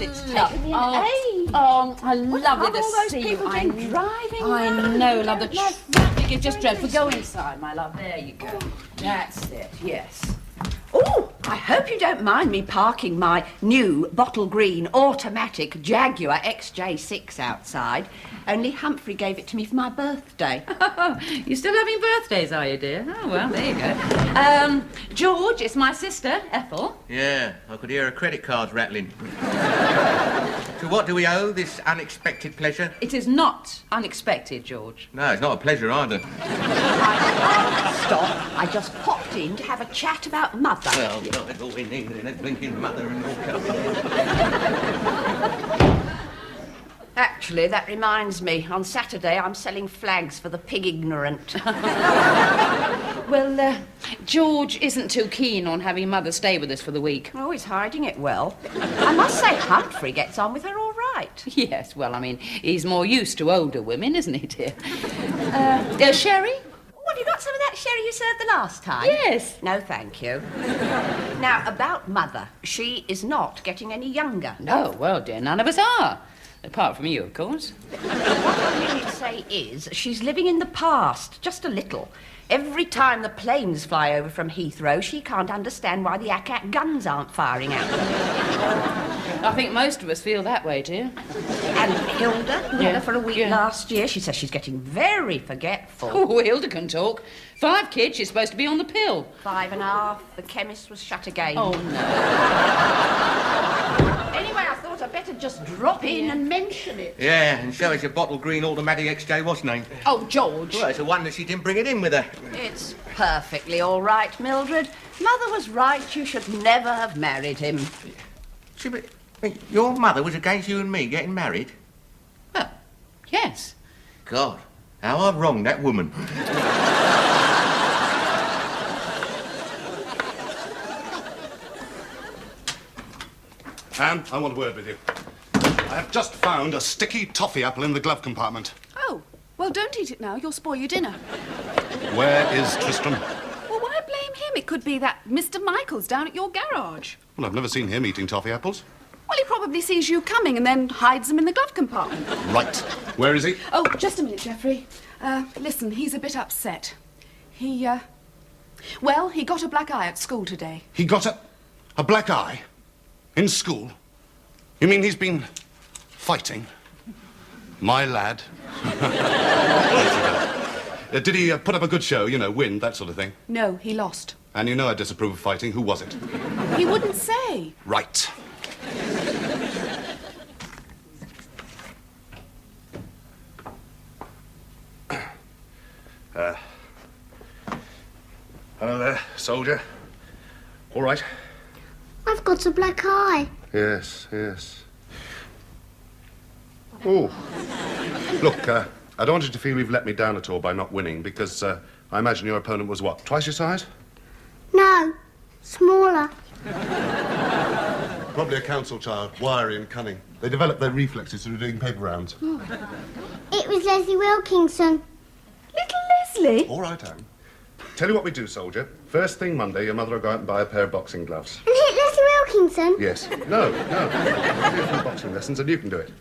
honest, it's taken me an age. Oh, I love it to all those see people you. been driving I round? know, love. The traffic is just dreadful. Go inside, my love. There you go. That's it, yes. Oh, I hope you don't mind me parking my new bottle green automatic Jaguar XJ6 outside. Only Humphrey gave it to me for my birthday. You're still having birthdays, are you, dear? Oh, well, there you go. George, it's my sister, Ethel. Yeah, I could hear her credit cards rattling. So what do we owe this unexpected pleasure? It is not unexpected, George. No, it's not a pleasure either. Stop. I just popped in to have a chat about Mother. Well, that's all we need, isn't it? Blinking mother and all company. Actually, that reminds me. On Saturday, I'm selling flags for the pig ignorant. Well, George isn't too keen on having Mother stay with us for the week. Oh, he's hiding it well. I must say, Humphrey gets on with her all right. Yes, well, I mean, he's more used to older women, isn't he, dear? Sherry? What, you got some of that sherry you served the last time? Yes. No, thank you. Now, about Mother. She is not getting any younger. No, well, dear, none of us are. Apart from you, of course. What I mean to say is, she's living in the past, just a little. Every time the planes fly over from Heathrow, she can't understand why the ACAT guns aren't firing out. I think most of us feel that way, dear. And Hilda, who had her for a week last year, she says she's getting very forgetful. Oh, Hilda can talk. 5 kids, she's supposed to be on the pill. 5.5. The chemist was shut again. Oh, no. Anyway, I thought I'd better just drop in and mention it. Yeah, and so it's a bottle green automatic XJ, what's name? Oh, George. Well, it's a wonder she didn't bring it in with her. It's perfectly all right, Mildred. Mother was right. You should never have married him. See, but your mother was against you and me getting married? Oh, yes. God, how I've wronged that woman. Anne, I want a word with you. I have just found a sticky toffee apple in the glove compartment. Oh, well, don't eat it now. You'll spoil your dinner. Where is Tristram? Well, why blame him? It could be that Mr. Michael's down at your garage. Well, I've never seen him eating toffee apples. Well, he probably sees you coming and then hides them in the glove compartment. Right. Where is he? Oh, just a minute, Geoffrey. Listen, he's a bit upset. Well, he got a black eye at school today. He got a black eye? In school? You mean he's been fighting? My lad. Did he put up a good show, you know, win, that sort of thing? No, he lost. And you know I disapprove of fighting. Who was it? He wouldn't say. Right. Hello there, soldier. All right? I've got a black eye. Yes, yes. Oh. Look, I don't want you to feel you've let me down at all by not winning, because I imagine your opponent was what, twice your size? No, smaller. Probably a council child, wiry and cunning. They develop their reflexes through doing paper rounds. It was Leslie Wilkinson. Little Leslie? All right, Anne. Tell you what we do, soldier. First thing Monday, your mother will go out and buy a pair of boxing gloves. And hit Leslie Wilkinson? Yes. No. I'll do some boxing lessons and you can do it.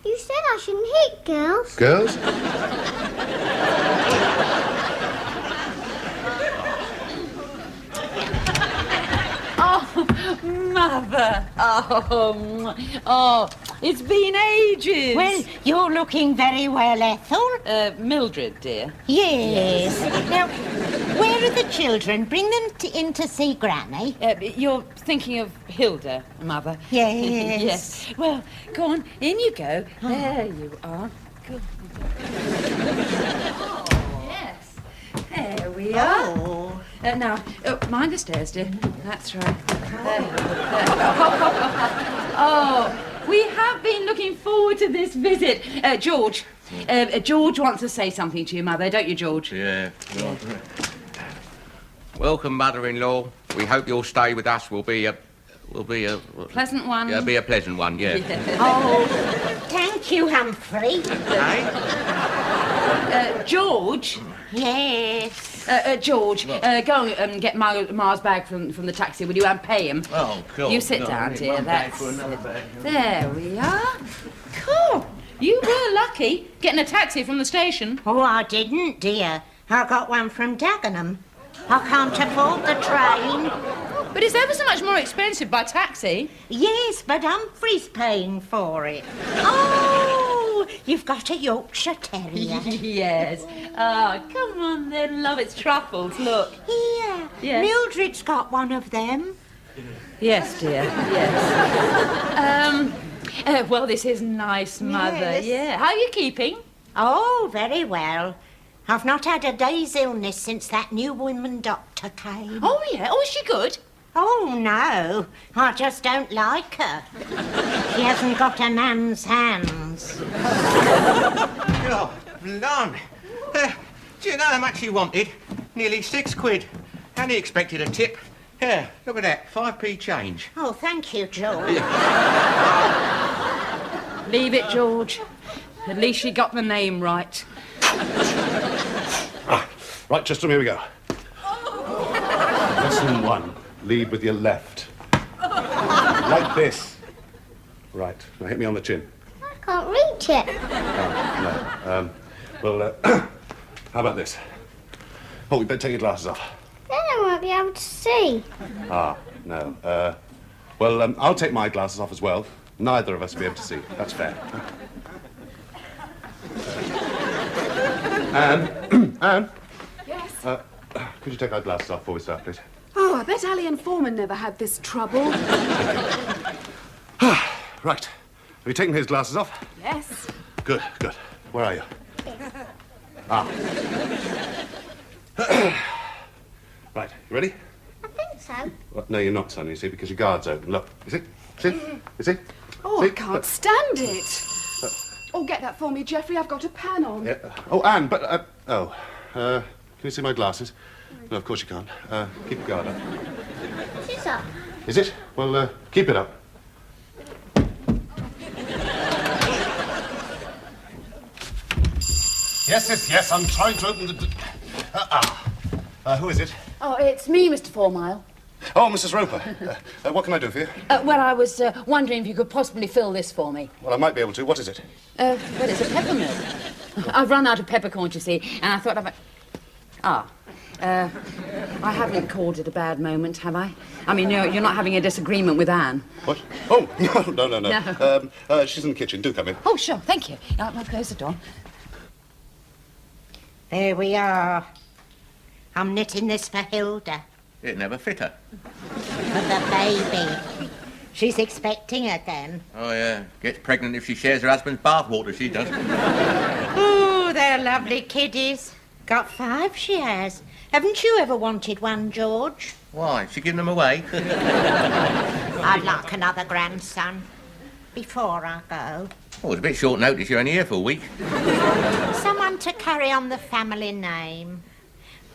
You said I shouldn't hit girls. Girls? Oh, Mother. Oh, it's been ages. Well, you're looking very well, Ethel. Mildred, dear. Yes. Now, where are the children? Bring them in to see Granny. You're thinking of Hilda, Mother. Yes. Yes. Well, go on, in you go. There you are. Good. Oh, yes. There we are. Now, mind the stairs, dear. That's right. There. Oh, we have been looking forward to this visit. George. George wants to say something to you, Mother, don't you, George? Yeah. Welcome, mother-in-law. We hope your stay with us will be a pleasant one. Yeah, be a pleasant one, yeah. Oh, thank you, Humphrey. Hey? George. Yes. George, go and get Ma's bag from the taxi, will you, and pay him? Oh, cool. You sit No, down, I need dear. one bag That's for another bag. There we are. Cool. You were lucky getting a taxi from the station. Oh, I didn't, dear. I got one from Dagenham. I can't afford the train. But it's ever so much more expensive by taxi. Yes, but Humphrey's paying for it. Oh, you've got a Yorkshire Terrier. Yes. Oh, come on then, love. It's Truffles. Look. Here. Yes. Mildred's got one of them. Yes, dear. Yes. Well, this is nice, Mother. Yes. Yeah. How are you keeping? Oh, very well. I've not had a day's illness since that new woman doctor came. Oh, yeah. Oh, is she good? Oh, no. I just don't like her. She hasn't got a man's hands. Oh, blimey. Do you know how much he wanted? Nearly £6. And he expected a tip. Here, look at that, 5p change. Oh, thank you, George. Leave it, George. At least she got the name right. Right, Tristram, here we go. Lesson 1. Lead with your left. Like this. Right, now hit me on the chin. I can't reach it. No. Well, how about this? Oh, we better take your glasses off. Then I won't be able to see. Ah, no. Well, I'll take my glasses off as well. Neither of us will be able to see. That's fair. Anne? Yes? Could you take our glasses off before we start, please? Oh, I bet Ali and Foreman never had this trouble. Right. Have you taken his glasses off? Yes. Good, good. Where are you? Right, you ready? I think so. Well, no, you're not, son, you see, because your guard's open. Look, you see? See? You see? Oh, See? I can't stand it. Oh, get that for me, Geoffrey. I've got a pan on. Yeah. Oh, Anne, but, can you see my glasses? No, of course you can't. Keep your guard up. She's up. Is it? Well, keep it up. Yes, I'm trying to open the... who is it? Oh, it's me, Mr. Fourmile. Oh, Mrs. Roper. What can I do for you? Well, I was wondering if you could possibly fill this for me. Well, I might be able to. What is it? Well, it's a peppermill. I've run out of peppercorns, you see, and I thought I haven't called it a bad moment, have I? I mean, you're not having a disagreement with Anne. What? Oh, no. No. She's in the kitchen. Do come in. Oh, sure, thank you. I'll close the door. There we are. I'm knitting this for Hilda. It never fit her. For the baby. She's expecting again. Oh, yeah. Gets pregnant if she shares her husband's bathwater, she does. Oh, they're lovely kiddies. Got 5, she has. Haven't you ever wanted one, George? Why? She giving them away? I'd like another grandson. Before I go. Oh, it's a bit short notice. You're only here for a week. Someone to carry on the family name.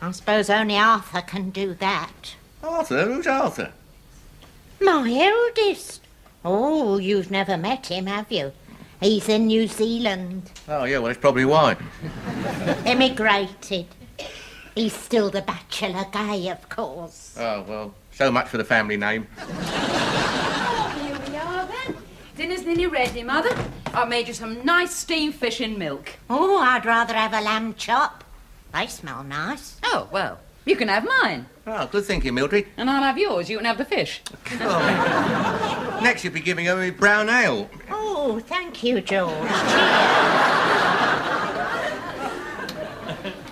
I suppose only Arthur can do that. Arthur? Who's Arthur? My eldest. Oh, you've never met him, have you? He's in New Zealand. Oh, yeah, well, that's probably why. Emigrated. He's still the bachelor gay, of course. Oh, well, so much for the family name. Here we are, then. Dinner's nearly ready, Mother. I've made you some nice steamed fish in milk. Oh, I'd rather have a lamb chop. They smell nice. Oh, well, you can have mine. Oh, good thinking, Mildred. And I'll have yours. You can have the fish. Oh. Next, you'll be giving her a brown ale. Oh, thank you, George.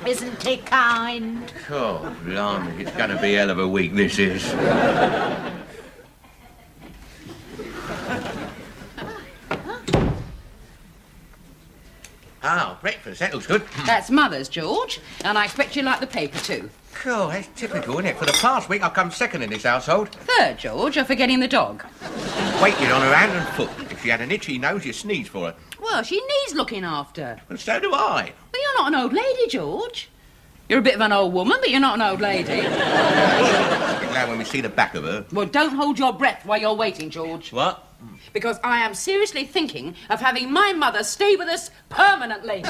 Isn't he kind? Oh, blimey, it's going to be a hell of a week, this is. Oh, breakfast, that looks good. That's Mother's, George. And I expect you like the paper, too. Cool, that's typical, isn't it? For the past week, I've come second in this household. Third, George, you're forgetting the dog. Waited on her hand and foot. If she had an itchy nose, you sneeze for her. Well, she needs looking after. And so do I. But you're not an old lady, George. You're a bit of an old woman, but you're not an old lady. I'll be glad when we see the back of her. Well, don't hold your breath while you're waiting, George. What? Because I am seriously thinking of having my mother stay with us permanently.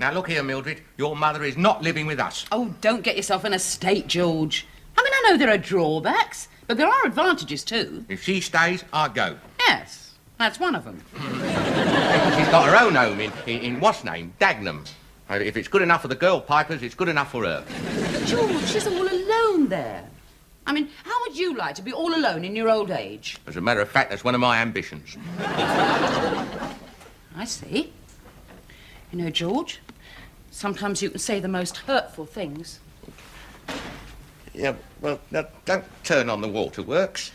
Now, look here, Mildred. Your mother is not living with us. Oh, don't get yourself in a state, George. I mean, I know there are drawbacks, but there are advantages too. If she stays, I go. Yes, that's one of them. She's got her own home in what's name? Dagenham. If it's good enough for the girl pipers, it's good enough for her. George, she's all alone there. I mean, how would you like to be all alone in your old age? As a matter of fact, that's one of my ambitions. I see. You know, George, sometimes you can say the most hurtful things. Yeah, well, now, don't turn on the waterworks.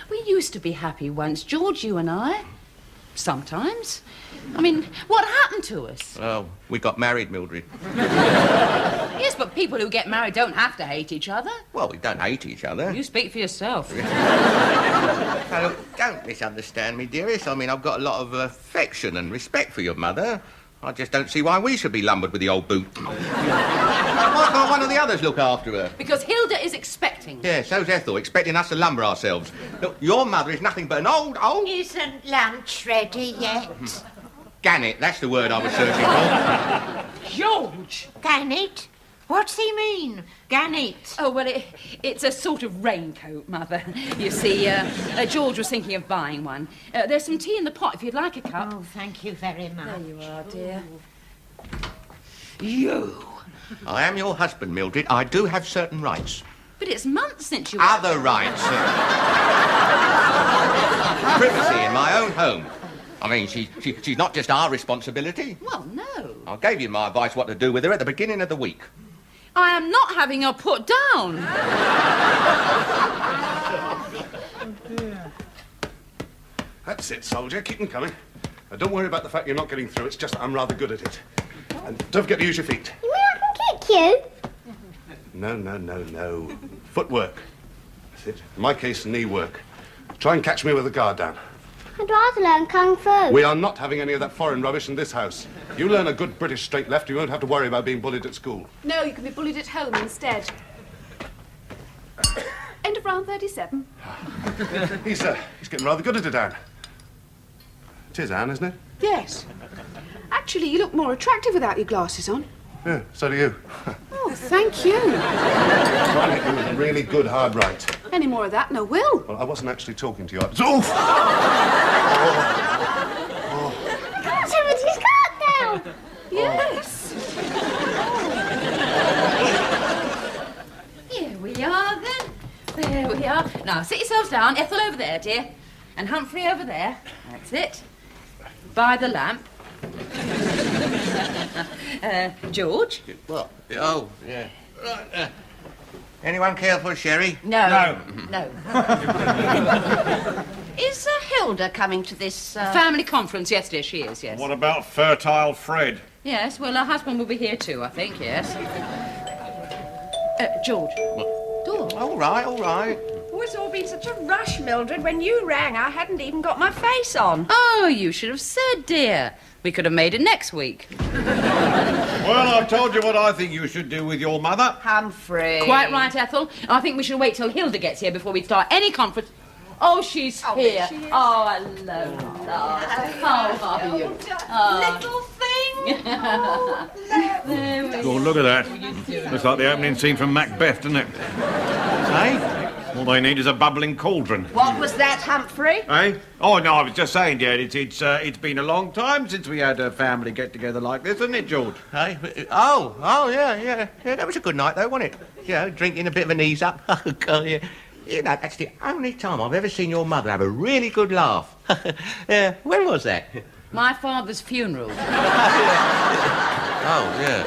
We used to be happy once, George, you and I. Sometimes. I mean, what happened to us? Oh, we got married, Mildred. Yes, but people who get married don't have to hate each other. Well, we don't hate each other. You speak for yourself. Now, look, don't misunderstand me, dearest. I mean, I've got a lot of affection and respect for your mother. I just don't see why we should be lumbered with the old boot. Why can't one of the others look after her? Because Hilda is expecting. Yeah, so's Ethel, expecting us to lumber ourselves. Look, your mother is nothing but an old... Isn't lunch ready yet? Gannet, that's the word I was searching for. George! Gannet? What's he mean? Gannet? Oh, well, it's a sort of raincoat, Mother. You see, George was thinking of buying one. There's some tea in the pot if you'd like a cup. Oh, thank you very much. There you are, dear. You! I am your husband, Mildred. I do have certain rights. But it's months since you... Other rights. Privacy in my own home. I mean, she's not just our responsibility. Well, no. I gave you my advice what to do with her at the beginning of the week. I am not having her put down. That's it, soldier. Keep them coming. Now, don't worry about the fact you're not getting through. It's just that I'm rather good at it. And don't forget to use your feet. You mean I can kick you? No. Footwork. That's it. In my case, knee work. Try and catch me with the guard down. I'd rather learn Kung Fu. We are not having any of that foreign rubbish in this house. You learn a good British straight left, you won't have to worry about being bullied at school. No, you can be bullied at home instead. End of round 37. He's getting rather good at it, Anne. It is Anne, isn't it? Yes. Actually, you look more attractive without your glasses on. Yeah, so do you. Oh, thank you. Try and hit you with really good hard right. Any more of that, and I will. Well, I wasn't actually talking to you. Oof! Somebody's got down. Yes. Here we are, then. There we are. Now, sit yourselves down. Ethel over there, dear. And Humphrey over there. That's it. By the lamp. George? What? Oh, yeah. Right. Anyone care for a sherry? No. Is Hilda coming to this... Family conference. Yes, dear, she is, yes. What about fertile Fred? Yes, well, her husband will be here too, I think, yes. George. Door. All right. Oh, it's all been such a rush, Mildred. When you rang, I hadn't even got my face on. Oh, you should have said, dear. We could have made it next week. Well, I've told you what I think you should do with your mother. Humphrey. Quite right, Ethel. I think we should wait till Hilda gets here before we start any conference. Oh, she's here. She is. Oh, hello. How are you? Little thing. Oh, look at that. Looks like the opening scene from Macbeth, doesn't it? Eh? All they need is a bubbling cauldron. What was that, Humphrey? Eh? Oh, no, I was just saying, dear, it's been a long time since we had a family get-together like this, hasn't it, George? Hey? Oh, yeah. Yeah, that was a good night, though, wasn't it? You know, drinking a bit of an ease up. Oh, God, yeah. You know, that's the only time I've ever seen your mother have a really good laugh. When was that? My father's funeral. Oh, yeah.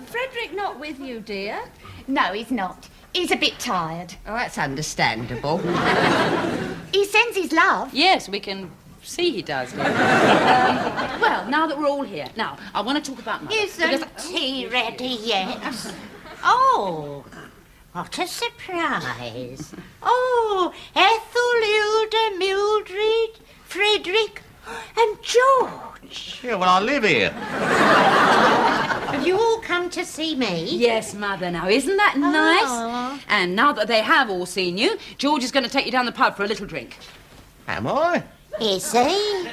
Frederick not with you, dear? No, he's not. He's a bit tired. Oh, that's understandable. He sends his love. Yes, we can see he does. Well, now that we're all here, now, I want to talk about Mother. Isn't tea ready yet? Oh, what a surprise. Oh, Ethel, Hilda, Mildred, Frederick, and George. Yeah, well, I live here. Have you all come to see me? Yes, Mother, now, isn't that nice? Oh. And now that they have all seen you, George is going to take you down the pub for a little drink. Am I? Is he?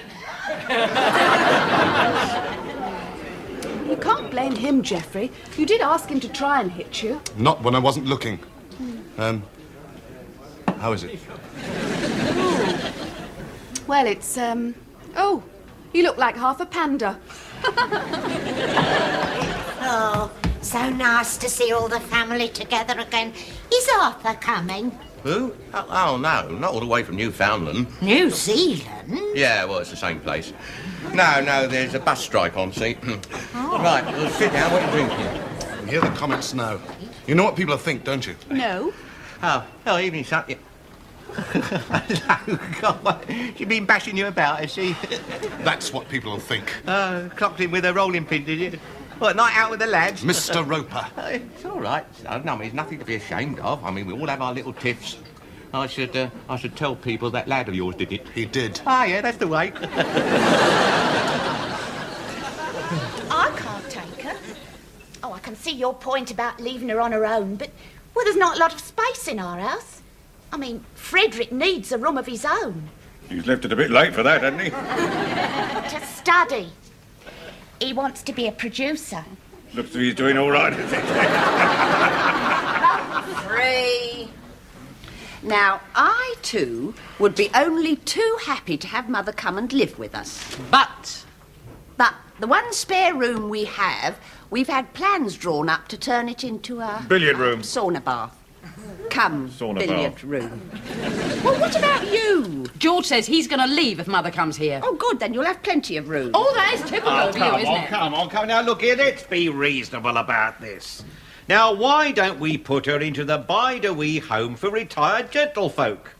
You can't blame him, Geoffrey. You did ask him to try and hit you. Not when I wasn't looking. How is it? Well, it's, Oh, you look like half a panda. Oh, so nice to see all the family together again. Is Arthur coming? Who? Oh, no, not all the way from Newfoundland. New Zealand? Yeah, well, it's the same place. No, there's a bus strike on, see? Right, well, sit down. What are you drinking? You hear the comments now. You know what people think, don't you? No. Oh, evening, son. Yeah. Hello, God. She's been bashing you about, has she? That's what people will think. Clocked in with a rolling pin, did you? What, night out with the lads? Mr. Roper. It's all right, son. I mean, there's nothing to be ashamed of. I mean, we all have our little tiffs. I should tell people that lad of yours did it. He did. Ah, yeah, that's the way. I can't take her. Oh, I can see your point about leaving her on her own, but, well, there's not a lot of space in our house. I mean, Frederick needs a room of his own. He's left it a bit late for that, hasn't he? To study. He wants to be a producer. Looks as if he's doing all right, is it? Free. Now, I, too, would be only too happy to have Mother come and live with us. But the one spare room we have, we've had plans drawn up to turn it into a... Billiard room. Sauna bath. Come, Sauna billiard bath. room. Well, what about you? George says he's going to leave if Mother comes here. Oh, good, then you'll have plenty of room. Oh, that is typical of you, isn't it? Come on. Now, look here, let's be reasonable about this. Now, why don't we put her into the Bide-a-Wee home for retired gentlefolk?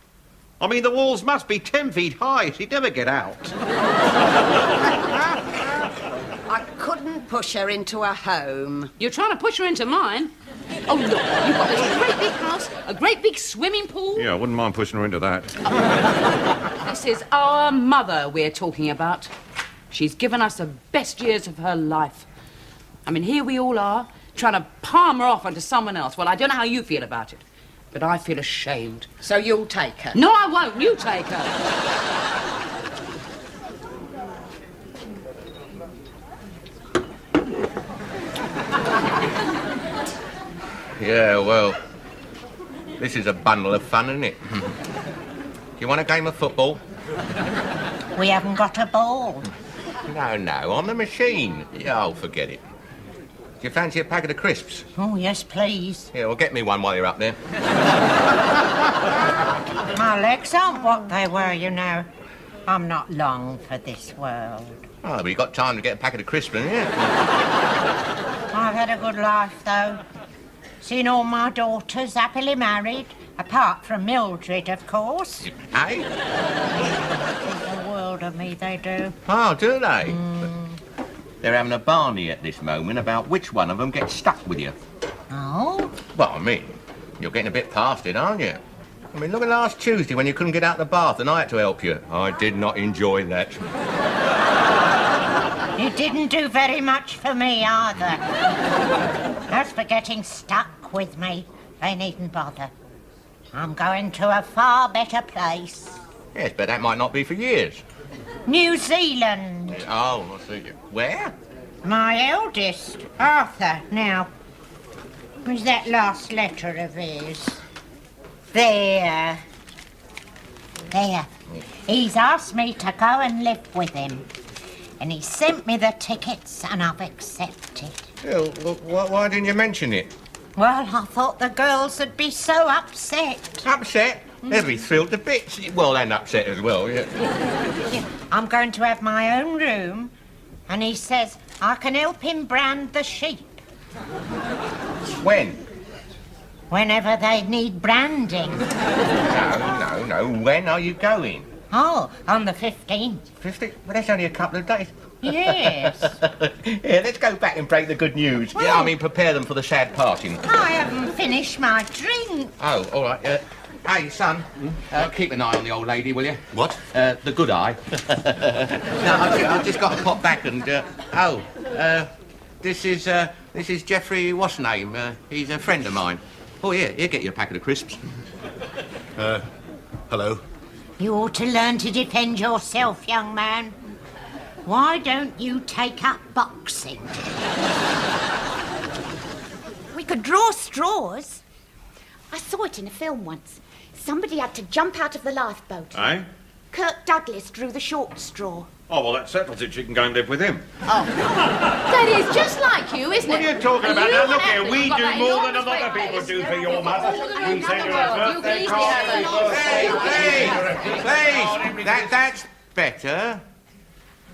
I mean, the walls must be 10 feet high. She'd never get out. I couldn't push her into a home. You're trying to push her into mine. Oh, look, you've got this great big house, a great big swimming pool. Yeah, I wouldn't mind pushing her into that. This is our mother we're talking about. She's given us the best years of her life. I mean, here we all are, trying to palm her off onto someone else. Well, I don't know how you feel about it, but I feel ashamed. So you'll take her? No, I won't. You take her. Yeah, well, this is a bundle of fun, isn't it? Do you want a game of football? We haven't got a ball. No, on the machine. Yeah, oh, forget it. Do you fancy a packet of crisps? Oh, yes, please. Yeah, well, get me one while you're up there. My legs aren't what they were, you know. I'm not long for this world. Oh, but you got time to get a packet of crisps, haven't you? I've had a good life, though. Seen all my daughters happily married, apart from Mildred, of course. Eh? They think the world of me, they do. Oh, do they? They're having a barney at this moment about which one of them gets stuck with you. Oh? Well, I mean, you're getting a bit past it, aren't you? I mean, look at last Tuesday when you couldn't get out of the bath and I had to help you. I did not enjoy that. You didn't do very much for me, either. As for getting stuck with me, they needn't bother. I'm going to a far better place. Yes, but that might not be for years. New Zealand. Oh, I see. Where? My eldest, Arthur. Now, where's that last letter of his? There. He's asked me to go and live with him. And he sent me the tickets and I've accepted. Well, why didn't you mention it? Well, I thought the girls would be so upset. Upset? They'll be thrilled to bits. Well, and upset as well, yeah. I'm going to have my own room, and he says I can help him brand the sheep. When? Whenever they need branding. No. When are you going? Oh, on the 15th. 15th? Well, that's only a couple of days. Yes. Yeah, let's go back and break the good news. Well, yeah, I mean, prepare them for the sad parting. I haven't finished my drink. Oh, all right. Hey, son, keep an eye on the old lady, will you? What? The good eye. No, I've just got to pop back and... this is Geoffrey what's-name. He's a friend of mine. Oh, yeah, he'll get you a packet of crisps. Hello? You ought to learn to defend yourself, young man. Why don't you take up boxing? We could draw straws. I saw it in a film once. Somebody had to jump out of the lifeboat. Eh? Kirk Douglas drew the short straw. Oh, well, that settles it. She can go and live with him. That is just like you, isn't What it? are you talking about? You Now, look and here. Ethel, We you've got do that more than a enormous lot of weight people base. do for your mother. We send her a You birthday can card. Please, that's better.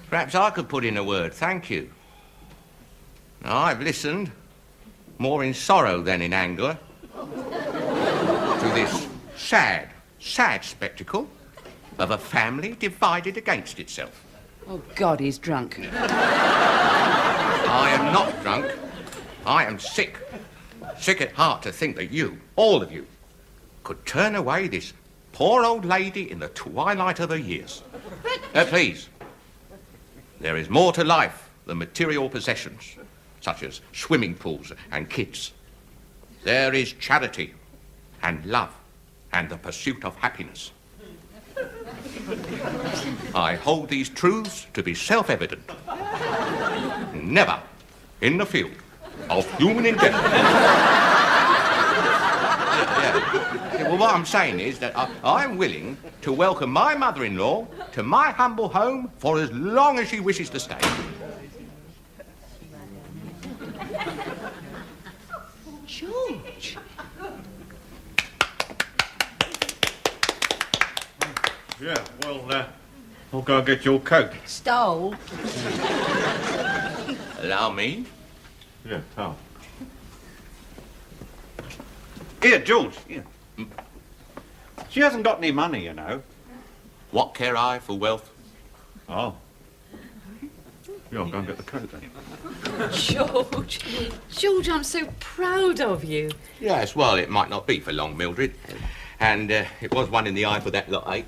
Perhaps I could put in a word. Thank you. Now, I've listened, more in sorrow than in anger, to this sad spectacle of a family divided against itself. Oh, God, he's drunk. I am not drunk. I am sick. Sick at heart to think that you, all of you, could turn away this poor old lady in the twilight of her years. Please, there is more to life than material possessions, such as swimming pools and kids. There is charity and love and the pursuit of happiness. I hold these truths to be self-evident. Never in the field of human endeavour. Yeah, well, what I'm saying is that I'm willing to welcome my mother-in-law to my humble home for as long as she wishes to stay. George. Yeah, well, I'll go and get your coat. Stole. Allow me. Yeah, oh. Here, George. Here. She hasn't got any money, you know. What care I for wealth? Oh. Yeah, I'll go and get the coat then. George, I'm so proud of you. Yes, well, it might not be for long, Mildred. And it was one in the eye for that lot, eh?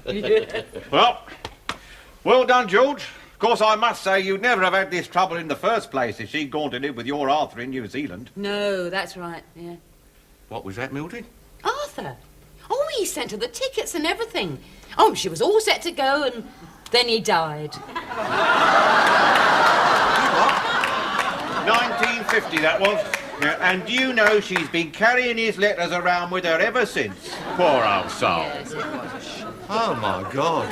Well done, George. Of course, I must say you'd never have had this trouble in the first place if she'd gone to live with your Arthur in New Zealand. No, that's right, yeah. What was that, Mildred? Arthur? Oh, he sent her the tickets and everything. Oh, she was all set to go and then he died. 1950, that was. Yeah, and you know she's been carrying his letters around with her ever since. Poor old soul. Yes, it was a shock. Oh, my God.